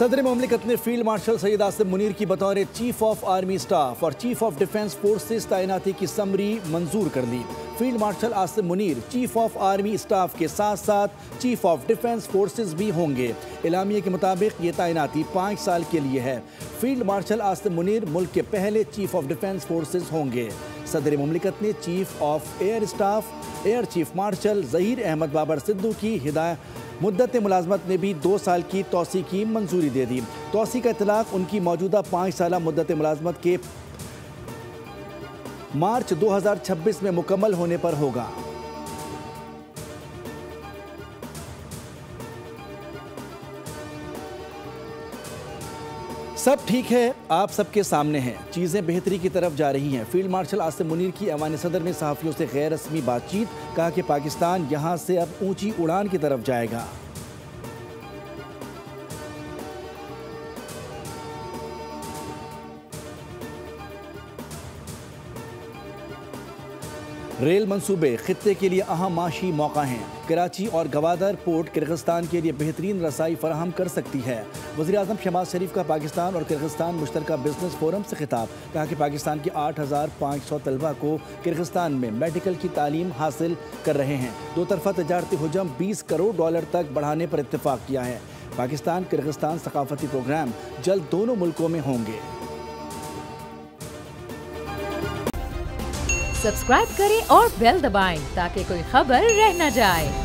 सदर मुमलिकत ने फील्ड मार्शल सैयद आसिम मुनीर की बतौर चीफ ऑफ आर्मी स्टाफ और चीफ ऑफ डिफेंस फोर्सेस तैनाती की समरी मंजूर कर ली। Field marshal Asim Munir chief of army staff के साथ साथ चीफ ऑफ डिफेंस फोर्सेस भी होंगे। एलामिया के मुताबिक ये तैनाती 5 साल के लिए है। फील्ड मार्शल आसिम मुनीर मुल्क के पहले चीफ ऑफ डिफेंस फोर्सेस होंगे। सदर मुमलिकत ने chief of air staff air chief marshal Zaheer Ahmed Babar Sidhu की मुद्दत मुलाजमत में भी 2 साल की तोसी की मंजूरी दे दी। तोसी का इतलाक उनकी मौजूदा 5 साल मुद्दत मुलाजमत के मार्च 2026 में मुकम्मल होने पर होगा। सब ठीक है, आप सबके सामने हैं, चीज़ें बेहतरी की तरफ जा रही हैं। फील्ड मार्शल आसिम मुनीर की ऐवान सदर में सहाफ़ियों से गैर रस्मी बातचीत, कहा कि पाकिस्तान यहाँ से अब ऊंची उड़ान की तरफ जाएगा। रेल मंसूबे खित्ते के लिए अहम माशी मौका हैं। कराची और गवादर पोर्ट किर्गिस्तान के लिए बेहतरीन रसाई फराहम कर सकती है। वज़ीर आज़म शहबाज शरीफ का पाकिस्तान और किर्गिस्तान मुश्तरका बिजनेस फोरम से खिताब, कहा कि पाकिस्तान के 8500 तलबा को किर्गिस्तान में मेडिकल की तालीम हासिल कर रहे हैं। दो तरफा तजारती हुजम $20 करोड़ तक बढ़ाने पर इत्तेफाक किया है। पाकिस्तान किर्गिस्तान सकाफती प्रोग्राम जल्द दोनों मुल्कों में होंगे। सब्सक्राइब करें और बेल दबाएं ताकि कोई खबर रह न जाए।